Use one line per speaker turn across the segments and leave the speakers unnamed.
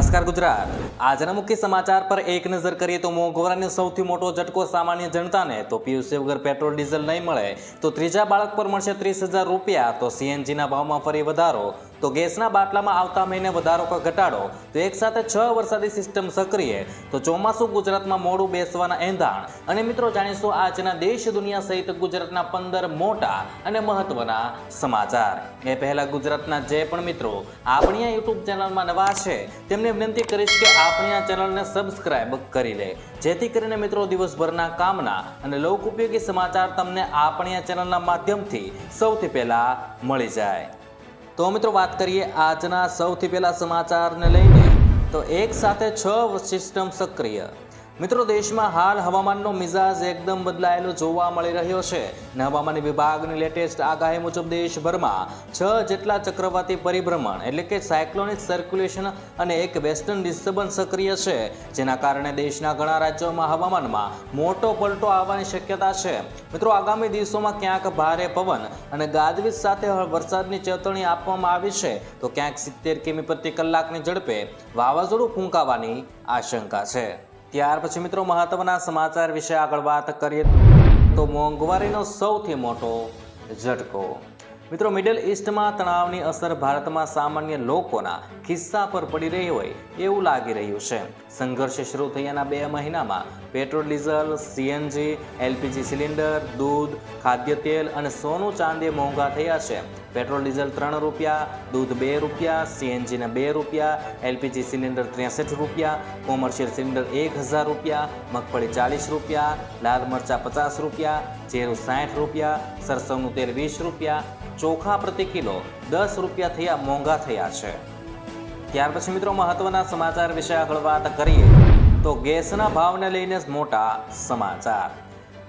નમસ્કાર ગુજરાત। આજના મુખ્ય સમાચાર પર એક નજર કરીએ તો મોંઘવારીનો સૌથી મોટો ઝટકો સામાન્ય જનતાને। તો પીયુસી વગર પેટ્રોલ ડીઝલ નહીં મળે તો ત્રીજા બાળક પર મળશે 30,000 રૂપિયા। તો સીએનજીના ભાવમાં ફરી વધારો, તો ગેસના બાટલામાં આવતા મહિને વધારો કે ઘટાડો, તો એક સાથે 6 વરસાદી સિસ્ટમ સક્રિય, તો ચોમાસું ગુજરાતમાં મોડું બેસવાના એંધાણ। અને મિત્રો જાણીશું આજના દેશ દુનિયા સહિત ગુજરાતના 15 મોટા અને મહત્વના સમાચાર। એ પહેલા ગુજરાતના જે પણ મિત્રો આપણી આ યુટ્યુબ ચેનલમાં નવા છે તેમને વિનંતી કરીશ કે આપણી આ ચેનલને સબસ્ક્રાઇબ કરી લે, જેથી કરીને મિત્રો દિવસભરના કામના અને લોક ઉપયોગી સમાચાર તમને આપણી આ ચેનલના માધ્યમથી સૌથી પહેલા મળી જાય। તો મિત્રો વાત કરીએ આજના સૌથી પહેલા સમાચારને લઈને, તો એક સાથે 6 સિસ્ટમ સક્રિય। મિત્રો દેશમાં હાલ હવામાનનો મિજાજ એકદમ બદલાયેલો જોવા મળી રહ્યો છે અને હવામાન વિભાગની લેટેસ્ટ આગાહી મુજબ દેશભરમાં 6 જેટલા ચક્રવાતી પરિભ્રમણ એટલે કે સાયક્લોનિક સર્ક્યુલેશન અને એક વેસ્ટર્ન ડિસ્ટર્બન્સ સક્રિય છે, જેના કારણે દેશના ઘણા રાજ્યોમાં હવામાનમાં મોટો પલટો આવવાની શક્યતા છે। મિત્રો આગામી દિવસોમાં ક્યાંક ભારે પવન અને ગાજવીજ સાથે વરસાદની ચેતવણી આપવામાં આવી છે, તો ક્યાંક 70 કિમી પ્રતિ કલાકની ઝડપે વાવાઝોડું ફૂંકાવાની આશંકા છે। ત્યાર પછી મિત્રો મહત્વના સમાચાર વિશે આગળ વાત કરીએ તો મોંઘવારીનો સૌથી મોટો ઝટકો। મિત્રો મિડલ ઈસ્ટમાં તણાવની અસર ભારતમાં સામાન્ય લોકોના ખિસ્સા પર પડી રહી હોય એવું લાગી રહ્યું છે। સંઘર્ષ શરૂ થયાના 2 મહિનામાં petrol diesel, CNG, LPG cylinder, દૂધ, ખાદ્ય તેલ અને સોનું ચાંદી મોંઘા થયા છે। પેટ્રોલ ડીઝલ 3 રૂપિયા, દૂધ 2 રૂપિયા, સીએનજીના 2 રૂપિયા, એલપીજી સિલિન્ડર 63 રૂપિયા, કોમર્શિયલ સિલિન્ડર 1000 રૂપિયા, મગફળી 40 રૂપિયા, લાલ મરચા 50 રૂપિયા, જીરું 60 રૂપિયા, સરસવનું તેલ 20 રૂપિયા, ચોખા પ્રતિ કિલો 10 રૂપિયા થયા મોંઘા થયા છે। ત્યાર પછી મિત્રો મહત્વના સમાચાર વિશે આગળ વાત કરીએ તો ગેસના ભાવને લઈને મોટા સમાચાર।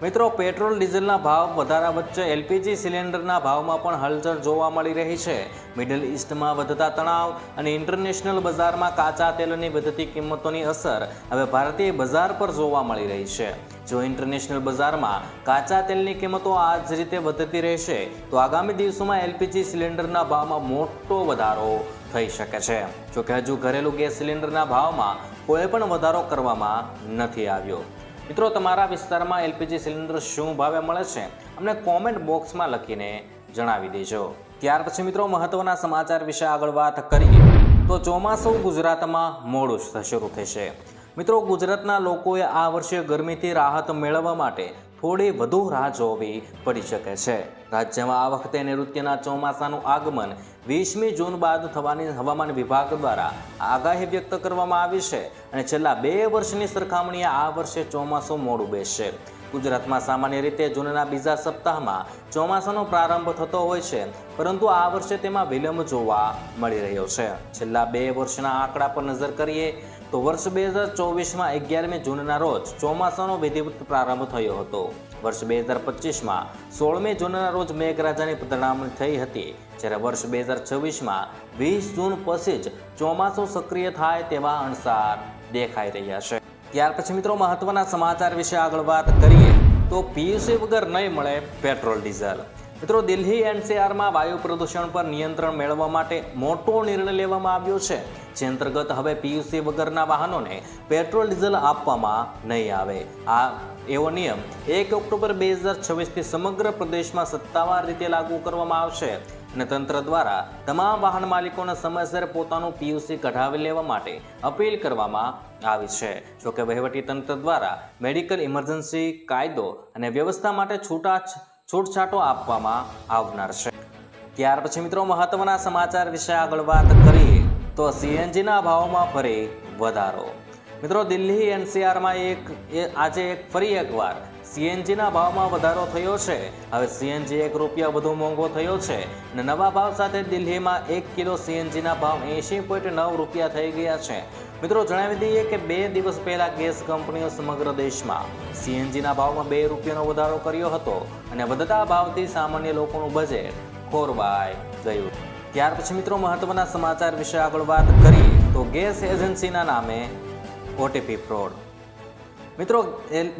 મિત્રો પેટ્રોલ ડીઝલના ભાવ વધારા વચ્ચે એલપીજી સિલિન્ડરના ભાવમાં પણ હલચલ જોવા મળી રહી છે। મિડલ ઈસ્ટમાં વધતા તણાવ અને ઇન્ટરનેશનલ બજારમાં કાચા તેલની વધતી કિંમતોની અસર હવે ભારતીય બજાર પર જોવા મળી રહી છે। જો ઇન્ટરનેશનલ બજારમાં કાચા તેલની કિંમતો આ જ રીતે વધતી રહેશે તો આગામી દિવસોમાં એલપીજી સિલિન્ડરના ભાવમાં મોટો વધારો થઈ શકે છે। જોકે હજુ ઘરેલું ગેસ સિલિન્ડરના ભાવમાં કોઈ પણ વધારો કરવામાં નથી આવ્યો। મિત્રો તમારા વિસ્તારમાં એલપીજી સિલિન્ડર શું ભાવે મળે છે અમને કોમેન્ટ બોક્સમાં લખીને જણાવી દેજો। ત્યાર પછી મિત્રો મહત્વના સમાચાર વિશે આગળ વાત કરીએ તો ચોમાસું ગુજરાતમાં મોડું શરૂ થશે। મિત્રો ગુજરાતના લોકોએ આ વર્ષે ગરમીથી રાહત મેળવવા માટે થોડી વધુ રાહ જોવી પડી શકે છે। રાજ્યમાં આ વખતે નૈઋત્યના ચોમાસાનું આગમન 20મી જૂન બાદ થવાની હવામાન વિભાગ દ્વારા આગાહી વ્યક્ત કરવામાં આવી છે અને છેલ્લા 2 વર્ષની સરખામણીએ આ વર્ષે ચોમાસું મોડું બેસશે। ગુજરાતમાં સામાન્ય રીતે જૂનના બીજા સપ્તાહમાં ચોમાસાનો પ્રારંભ થતો હોય છે, પરંતુ આ વર્ષે તેમાં વિલંબ જોવા મળી રહ્યો છે। છેલ્લા 2 વર્ષના આંકડા પર નજર કરીએ તો વર્ષ 2024માં 11મી જૂનના રોજ ચોમાસાનો વિધિવત પ્રારંભ થયો હતો। વર્ષ 2025માં 16મી જૂનના રોજ મેઘરાજાની પધરામણી થઈ હતી, જ્યારે વર્ષ 2026માં 20 જૂન પછી જ ચોમાસું સક્રિય થાય તેવા અણસાર દેખાઈ રહ્યા છે। ત્યાર પછી મિત્રો મહત્વના સમાચાર વિશે આગળ વાત કરીએ તો પીયુસી વગર નહીં મળે પેટ્રોલ ડીઝલ। મિત્રો દિલ્હી એનસીઆરમાં વાયુ પ્રદૂષણ પર નિયંત્રણ મેળવવા માટે મોટો નિર્ણય લેવામાં આવ્યો છે, જે અંતર્ગત હવે પીયુસી વગરના વાહનોને પેટ્રોલ ડીઝલ આપવામાં નહીં આવે। આ એવો નિયમ 1 ઓક્ટોબર 2026થી સમગ્ર પ્રદેશમાં સત્તાવાર રીતે લાગુ કરવામાં આવશે અને તંત્ર દ્વારા તમામ વાહન માલિકોને સમયસર પોતાનું પીયુસી કઢાવી લેવા માટે અપીલ કરવામાં આવી છે। જોકે વહીવટી તંત્ર દ્વારા મેડિકલ ઇમરજન્સી કાયદો અને વ્યવસ્થા માટે છૂટછાટો આપવામાં આવનાર છે। ત્યાર પછી મિત્રો મહત્વના સમાચાર વિશે આગળ વાત કરીએ તો સીએનજીના ભાવમાં ફરી વધારો। મિત્રો દિલ્હી એનસીઆરમાં આજે ફરી એકવાર સીએનજીના ભાવમાં વધારો થયો છે। હવે સીએનજી 1 રૂપિયા વધુ મોંઘો થયો છે અને નવા ભાવ સાથે દિલ્હીમાં 1 કિલો સીએનજીના ભાવ 80.9 રૂપિયા થઈ ગયા છે। મિત્રો જણાવી દઈએ કે 2 દિવસ પહેલા ગેસ કંપનીઓ સમગ્ર દેશમાં સીએનજીના ભાવમાં 2 રૂપિયાનો વધારો કર્યો હતો અને વધતા ભાવથી સામાન્ય લોકોનું બજેટ ખોરવાઈ ગયું। ત્યાર પછી મિત્રો મહત્વના સમાચાર વિશે આગળ વાત કરીએ તો ગેસ એજન્સીના નામે ઓટીપી ફ્રોડ। મિત્રો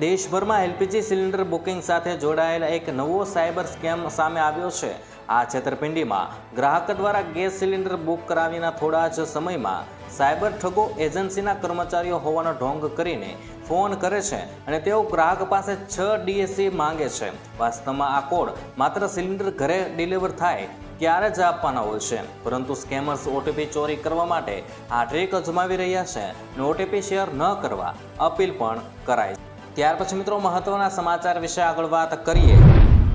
દેશભરમાં એલપીજી સિલિન્ડર બુકિંગ સાથે જોડાયેલા એક નવો સાયબર સ્કેમ સામે આવ્યો છે। આ છેતરપિંડીમાં ગ્રાહક દ્વારા ગેસ સિલિન્ડર બુક કરાવીના થોડા જ સમયમાં સાયબર ઠગો એજન્સીના કર્મચારીઓ હોવાનો ઢોંગ કરીને ફોન કરે છે અને તેઓ ગ્રાહક પાસે 6 DSC માંગે છે. વાસ્તવમાં આ કોડ માત્ર સિલિન્ડર ઘરે ડિલિવર થાય ત્યારે જ આપવાના હોય છે, પરંતુ સ્કેમર્સ ઓટીપી ચોરી કરવા માટે આ ટ્રીક અજમાવી રહ્યા છે અને ઓટીપી શેર ન કરવા અપીલ પણ કરાય છે. ત્યાર પછી મિત્રો મહત્વના સમાચાર વિશે આગળ વાત કરીએ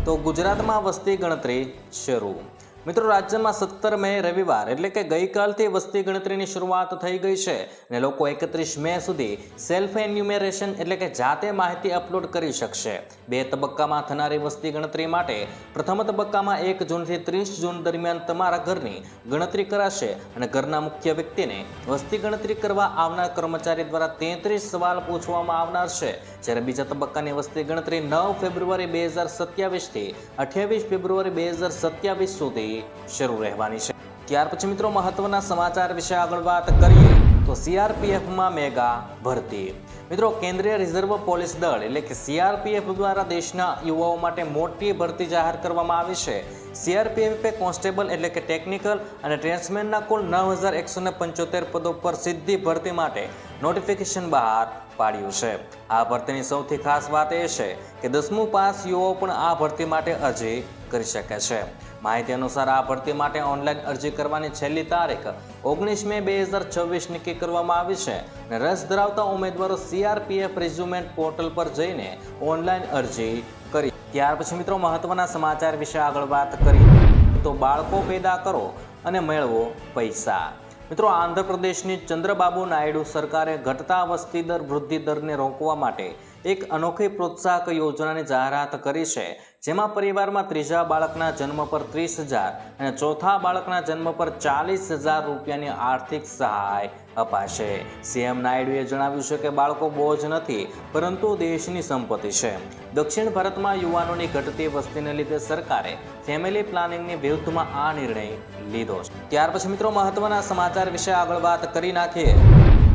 તો ગુજરાતમાં વસ્તી ગણતરી શરૂ. મિત્રો રાજ્યમાં 17 મે રવિવાર એટલે કે ગઈકાલથી વસ્તી ગણતરીની શરૂઆત થઈ ગઈ છે અને લોકો 31 મે સુધી સેલ્ફ એન્યુમેરેશન એટલે કે જાતે માહિતી અપલોડ કરી શકશે. 2 તબક્કામાં થનારી વસ્તી ગણતરી માટે પ્રથમ તબક્કામાં 1 જૂનથી 30 જૂન દરમિયાન તમારા ઘરની ગણતરી કરાશે અને ઘરના મુખ્ય વ્યક્તિને વસ્તી ગણતરી કરવા આવનાર કર્મચારી દ્વારા 33 સવાલ પૂછવામાં આવનાર છે, જ્યારે બીજા તબક્કાની વસ્તી ગણતરી 9 ફેબ્રુઆરી 2027 થી 28 ફેબ્રુઆરી 2027 સુધી શરૂ રહેવાની છે. ત્યાર પછી મિત્રો મહત્વના સમાચાર વિશે આગળ વાત કરીએ તો CRPFમાં મેગા ભરતી. મિત્રો કેન્દ્રીય રિઝર્વ પોલીસ દળ એટલે કે CRPF દ્વારા દેશના યુવાઓ માટે મોટી ભરતી જાહેર કરવામાં આવી છે. CRPFે કોન્સ્ટેબલ એટલે કે ટેકનિકલ અને ટ્રેન્સમેનના કુલ 9175 પદો પર સીધી ભરતી માટે નોટિફિકેશન બહાર પાડ્યું છે. આ ભરતીની સૌથી ખાસ વાત એ છે કે 10મું પાસ યુવાઓ પણ આ ભરતી માટે અરજી કરી શકે છે. માહિતી અનુસાર આ ભરતી માટે ઓનલાઈન અરજી કરવાની છેલ્લી તારીખ 19 મે 2026 નક્કી કરવામાં આવી છે અને રસ ધરાવતા ઉમેદવારો CRPF રિઝ્યુમેન્ટ પોર્ટલ પર જઈને ઓનલાઈન અરજી કરી. ત્યાર પછી મિત્રો મહત્વના સમાચાર વિશે આગળ વાત કરીએ તો બાળકો પેદા કરો અને મેળવો પૈસા. મિત્રો આંધ્રપ્રદેશની ચંદ્રબાબુ નાયડુ સરકારે ઘટતા વસ્તી દર વૃદ્ધિ દરને રોકવા માટે એક અનોખી પ્રોત્સાહક યોજનાની જાહેરાત કરી છે, જેમાં પરિવારમાં ત્રીજા બાળકના જન્મ પર 30,000 અને ચોથા બાળકના જન્મ પર 40,000 રૂપિયાની આર્થિક સહાય અપાશે. CM નાયડુએ જણાવ્યું છે કે બાળકો બોજ નથી પરંતુ દેશની સંપત્તિ છે. દક્ષિણ ભારતમાં યુવાનોની ઘટતી વસ્તીને લીધે સરકારે ફેમિલી પ્લાનિંગની વિરુદ્ધમાં આ નિર્ણય લીધો છે. ત્યાર પછી મિત્રો મહત્વના સમાચાર વિશે આગળ વાત કરી નાખીએ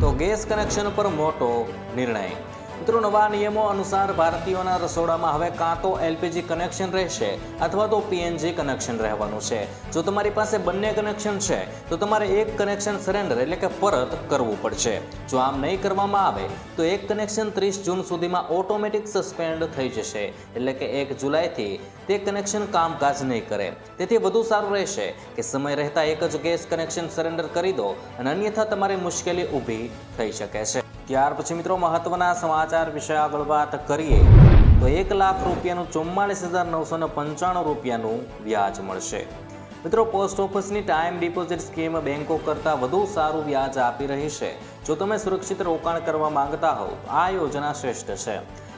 તો ગેસ કનેક્શન પર મોટો નિર્ણય. મિત્રો નવા નિયમો અનુસાર ભારતીયોના રસોડામાં હવે કાં તો LPG કનેક્શન રહેશે અથવા તો PNG કનેક્શન રહેવાનું છે. જો તમારી પાસે બંને કનેક્શન છે તો તમારે એક કનેક્શન સરેન્ડર એટલે કે પરત કરવું પડશે. જો આમ નહીં કરવામાં આવે તો એક કનેક્શન 30 જૂન સુધીમાં ઓટોમેટિક સસ્પેન્ડ થઈ જશે, એટલે કે 1 જુલાઈથી તે કનેક્શન કામકાજ નહીં કરે. તેથી વધુ સારું રહેશે કે સમય રહેતા એક જ ગેસ કનેક્શન સરેન્ડર કરી દો અને અન્યથા તમારી મુશ્કેલી ઊભી થઈ શકે છે. ત્યાર પછી મિત્રો મહત્વના સમાચાર વિશે આગળ વાત કરીએ તો 1 લાખ રૂપિયાનું 44,995 રૂપિયાનું વ્યાજ મળશે. મિત્રો પોસ્ટ ઓફિસની ટાઈમ ડિપોઝિટ સ્કીમ બેંકો કરતાં વધુ સારું વ્યાજ આપી રહી છે. જો તમે સુરક્ષિત રોકાણ કરવા માંગતા હો આ યોજના શ્રેષ્ઠ છે.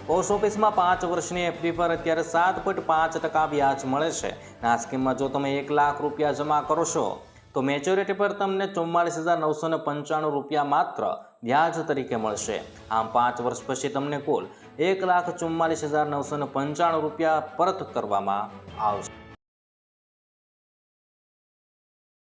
પોસ્ટ ઓફિસમાં 5 વર્ષની FD પર અત્યારે 7.5% વ્યાજ મળે છે. આ સ્કીમમાં જો તમે 1 લાખ રૂપિયા જમા કરો છો તો મેચ્યોરિટી પર તમને 44,995 રૂપિયા માત્ર વ્યાજ તરીકે મળશે. આમ 5 વર્ષ પછી તમને કુલ 1,44,995 રૂપિયા પરત કરવામાં આવશે.